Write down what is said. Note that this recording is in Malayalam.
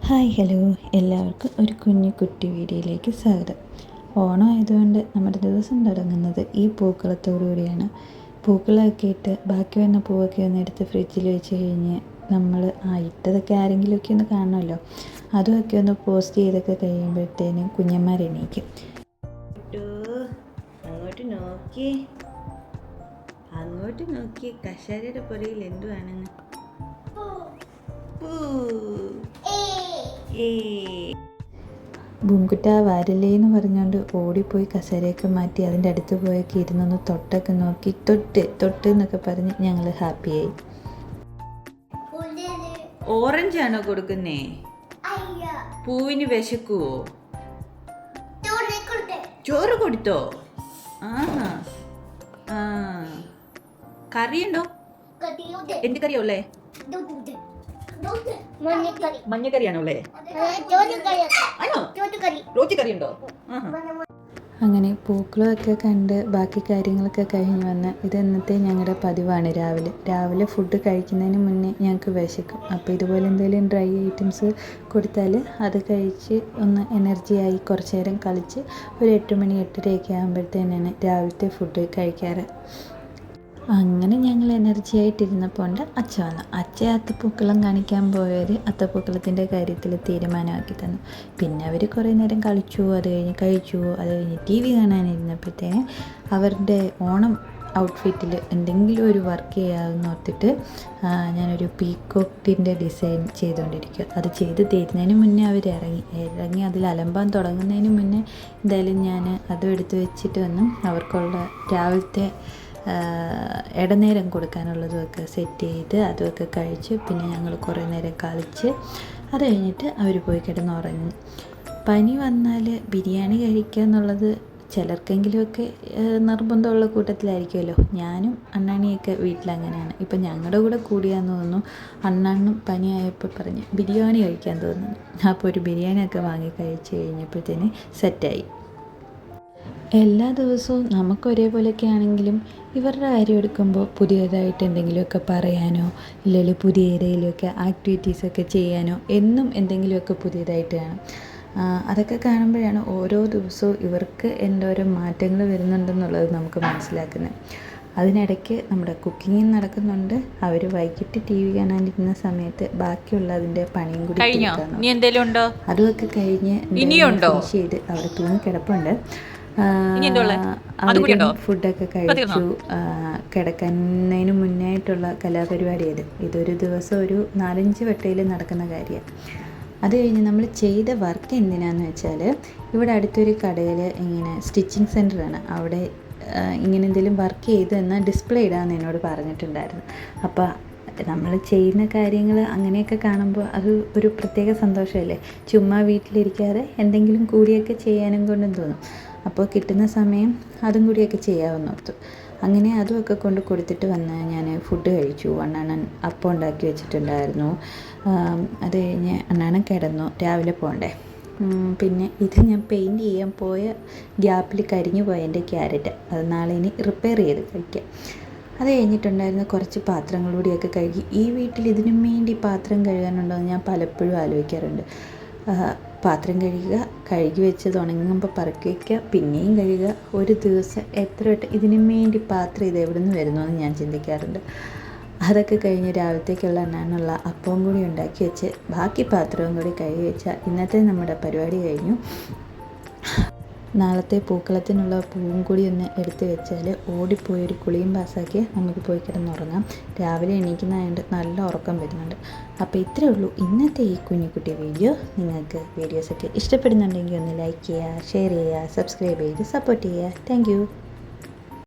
ഹായ് ഹലോ, എല്ലാവർക്കും ഒരു കുഞ്ഞു കുട്ടി വീഡിയോയിലേക്ക് സ്വാഗതം. ഓണം ആയതുകൊണ്ട് നമ്മുടെ ദിവസം തുടങ്ങുന്നത് ഈ പൂക്കളത്തോടുകൂടിയാണ്. പൂക്കളൊക്കെ ഇട്ട് ബാക്കി വന്ന പൂവൊക്കെ ഒന്ന് എടുത്ത് ഫ്രിഡ്ജിൽ വെച്ച് കഴിഞ്ഞ് നമ്മൾ ഇട്ടതൊക്കെ ആരെങ്കിലുമൊക്കെ ഒന്ന് കാണുമല്ലോ, അതുമൊക്കെ ഒന്ന് പോസ്റ്റ് ചെയ്തൊക്കെ കഴിയുമ്പോഴത്തേനും കുഞ്ഞന്മാർ എണീക്കും. അങ്ങോട്ട് നോക്കി കശാരയുടെ പുറയിൽ എന്തുവാണെന്ന്. ബുങ്കുട്ട വരലേ എന്ന് പറഞ്ഞുകൊണ്ട് ഓടിപ്പോയി കസേരയൊക്കെ മാറ്റി അതിൻ്റെ അടുത്ത് പോയൊക്കെ ഇരുന്നൊന്ന് തൊട്ടൊക്കെ നോക്കി തൊട്ട് എന്നൊക്കെ പറഞ്ഞ് ഞങ്ങൾ ഹാപ്പിയായി. ഓറഞ്ച് ആണോ കൊടുക്കുന്നേ? പൂവിന് വിശക്കുവോ? ചോറ് കൊടുത്തോ? കറിയുണ്ടോ? എന്ത് കറിയോ ഉള്ളേ? മഞ്ഞക്കറിയാണോ ഉള്ളേ? റോച്ചിക്കറിയുണ്ടോ? അങ്ങനെ പൂക്കളമൊക്കെ കണ്ട് ബാക്കി കാര്യങ്ങളൊക്കെ കഴിഞ്ഞ് വന്ന് ഇത് ഇന്നത്തെ ഞങ്ങളുടെ പതിവാണ്. രാവിലെ ഫുഡ് കഴിക്കുന്നതിന് മുന്നേ ഞങ്ങൾക്ക് വിശക്കും. അപ്പോൾ ഇതുപോലെ എന്തെങ്കിലും ഡ്രൈ ഐറ്റംസ് കൊടുത്താൽ അത് കഴിച്ച് ഒന്ന് എനർജിയായി കുറച്ച് നേരം കളിച്ച് ഒരു 8 മണി 8:30 ആകുമ്പോഴത്തേനാണ് രാവിലത്തെ ഫുഡ് കഴിക്കാറ്. അങ്ങനെ ഞങ്ങൾ എനർജി ആയിട്ടിരുന്നപ്പോൾ ഉണ്ട് അച്ഛ വന്നു. അച്ഛൻ അത്തപ്പൂക്കളം കാണിക്കാൻ പോയവർ അത്തപ്പൂക്കളത്തിൻ്റെ കാര്യത്തിൽ തീരുമാനമാക്കി തന്നു. പിന്നെ അവർ കുറേ നേരം കളിച്ചു, അത് കഴിഞ്ഞ് കഴിച്ചു, അത് കഴിഞ്ഞ് TV കാണാനിരുന്നപ്പോഴത്തേന് അവരുടെ ഓണം ഔട്ട്ഫിറ്റിൽ എന്തെങ്കിലും ഒരു വർക്ക് ചെയ്യാമെന്ന് ഓർത്തിട്ട് ഞാനൊരു പീക്കോക്കിൻ്റെ ഡിസൈൻ ചെയ്തുകൊണ്ടിരിക്കുക. അത് ചെയ്ത് തീരുന്നതിന് മുന്നേ അവർ ഇറങ്ങി അതിൽ അലമ്പാൻ തുടങ്ങുന്നതിന് മുന്നേ എന്തായാലും ഞാൻ അതും എടുത്ത് വെച്ചിട്ട് വന്നു അവർക്കുള്ള രാവിലത്തെ ഇടനേരം കൊടുക്കാനുള്ളതുമൊക്കെ സെറ്റ് ചെയ്ത് അതുമൊക്കെ കഴിച്ച് പിന്നെ ഞങ്ങൾ കുറേ നേരം കളിച്ച് അത് കഴിഞ്ഞിട്ട് അവർ പോയി കിടന്നുറങ്ങി. പനി വന്നാൽ ബിരിയാണി കഴിക്കുക എന്നുള്ളത് ചിലർക്കെങ്കിലുമൊക്കെ നിർബന്ധമുള്ള കൂട്ടത്തിലായിരിക്കുമല്ലോ. ഞാനും അണ്ണാണിയൊക്കെ വീട്ടിലങ്ങനെയാണ്. ഇപ്പം ഞങ്ങളുടെ കൂടെ കൂടിയാന്ന് തോന്നുന്നു അണ്ണാണ്ണും പനിയായപ്പോൾ പറഞ്ഞ് ബിരിയാണി കഴിക്കാൻ തോന്നുന്നു. അപ്പോൾ ഒരു ബിരിയാണിയൊക്കെ വാങ്ങി കഴിച്ച് കഴിഞ്ഞപ്പോഴത്തേന് സെറ്റായി. എല്ലാ ദിവസവും നമുക്ക് ഒരേപോലെയൊക്കെ ആണെങ്കിലും ഇവരുടെ കാര്യം എടുക്കുമ്പോൾ പുതിയതായിട്ട് എന്തെങ്കിലുമൊക്കെ പറയാനോ ഇല്ലെങ്കിൽ പുതിയ ഏതെങ്കിലുമൊക്കെ ആക്ടിവിറ്റീസൊക്കെ ചെയ്യാനോ എന്നും എന്തെങ്കിലുമൊക്കെ പുതിയതായിട്ട് കാണും. അതൊക്കെ കാണുമ്പോഴാണ് ഓരോ ദിവസവും ഇവർക്ക് എന്തോരം മാറ്റങ്ങൾ വരുന്നുണ്ടെന്നുള്ളത് നമുക്ക് മനസ്സിലാക്കുന്നത്. അതിനിടയ്ക്ക് നമ്മുടെ കുക്കിങ്ങും നടക്കുന്നുണ്ട്. അവർ വൈകിട്ട് TV കാണാനിരുന്ന സമയത്ത് ബാക്കിയുള്ള അതിൻ്റെ പണിയും കൂടി അതുമൊക്കെ കഴിഞ്ഞ് ഫിനിഷ് ചെയ്ത് അവിടെ തൂങ്ങി കിടപ്പുണ്ട്. ഫുഡൊക്കെ കഴിച്ചു. കിടക്കുന്നതിന് മുന്നായിട്ടുള്ള കലാപരിപാടി ഇതൊരു ദിവസം ഒരു 4-5 വട്ടയിൽ നടക്കുന്ന കാര്യമാണ്. അത് കഴിഞ്ഞ് നമ്മൾ ചെയ്ത വർക്ക് എന്തിനാന്ന് വെച്ചാൽ ഇവിടെ അടുത്തൊരു കടയിൽ ഇങ്ങനെ സ്റ്റിച്ചിങ് സെൻ്ററാണ്. അവിടെ ഇങ്ങനെ എന്തെങ്കിലും വർക്ക് ചെയ്ത് എന്നാൽ ഡിസ്പ്ലേ ഇടാമെന്ന് എന്നോട് പറഞ്ഞിട്ടുണ്ടായിരുന്നു. അപ്പോൾ നമ്മൾ ചെയ്യുന്ന കാര്യങ്ങൾ അങ്ങനെയൊക്കെ കാണുമ്പോൾ അത് ഒരു പ്രത്യേക സന്തോഷമല്ലേ. ചുമ്മാ വീട്ടിലിരിക്കാതെ എന്തെങ്കിലും കൂടിയൊക്കെ ചെയ്യാനും കൊണ്ടും തോന്നും. അപ്പോൾ കിട്ടുന്ന സമയം അതും കൂടിയൊക്കെ ചെയ്യാമെന്ന് ഓർത്തു. അങ്ങനെ അതുമൊക്കെ കൊണ്ട് കൊടുത്തിട്ട് വന്ന് ഞാൻ ഫുഡ് കഴിച്ചു. അണ്ണാണൻ അപ്പം ഉണ്ടാക്കി വെച്ചിട്ടുണ്ടായിരുന്നു. അത് കഴിഞ്ഞ് അണ്ണാണൻ കിടന്നു, രാവിലെ പോകണ്ടേ. പിന്നെ ഇത് ഞാൻ പെയിൻറ്റ് ചെയ്യാൻ പോയ ഗ്യാപ്പിൽ കരിഞ്ഞു പോയ എൻ്റെ ക്യാരറ്റ്, അത് നാളെ ഇനി റിപ്പയർ ചെയ്ത് കഴിക്കാം. അത് കഴിഞ്ഞിട്ടുണ്ടായിരുന്ന കുറച്ച് പാത്രങ്ങൾ കൂടിയൊക്കെ കഴുകി. ഈ വീട്ടിൽ ഇതിനും വേണ്ടി പാത്രം കഴുകാനുണ്ടോ എന്ന് ഞാൻ പലപ്പോഴും ആലോചിക്കാറുണ്ട്. പാത്രം കഴുകി വെച്ചത് ഉണങ്ങുമ്പോൾ പറക്കി വയ്ക്കുക, പിന്നെയും കഴുകുക. ഒരു ദിവസം എത്ര വട്ടം ഇതിനും വേണ്ടി പാത്രം ഇത് എവിടെ നിന്ന് വരുന്നു എന്ന് ഞാൻ ചിന്തിക്കാറുണ്ട്. അതൊക്കെ കഴിഞ്ഞ് രാവിലത്തേക്കുള്ള എണ്ണാനുള്ള അപ്പവും കൂടി ഉണ്ടാക്കി വെച്ച് ബാക്കി പാത്രവും കൂടി കഴുകി വെച്ചാൽ ഇന്നത്തെ നമ്മുടെ പരിപാടി കഴിഞ്ഞു. നാളത്തെ പൂക്കളത്തിനുള്ള പൂവും കൂടി ഒന്ന് എടുത്ത് വെച്ചാൽ ഓടിപ്പോയി ഒരു കുളിയും പാസ്സാക്കി നമുക്ക് പോയി കിടന്നുറങ്ങാം. രാവിലെ എണീക്കുന്നതായതുകൊണ്ട് നല്ല ഉറക്കം വരുന്നുണ്ട്. അപ്പോൾ ഇത്രയേ ഉള്ളൂ ഇന്നത്തെ ഈ കുഞ്ഞുകുട്ടി വീഡിയോ. നിങ്ങൾക്ക് വീഡിയോസൊക്കെ ഇഷ്ടപ്പെടുന്നുണ്ടെങ്കിൽ ഒന്ന് ലൈക്ക് ചെയ്യുക, ഷെയർ ചെയ്യുക, സബ്സ്ക്രൈബ് ചെയ്ത് സപ്പോർട്ട് ചെയ്യുക. താങ്ക്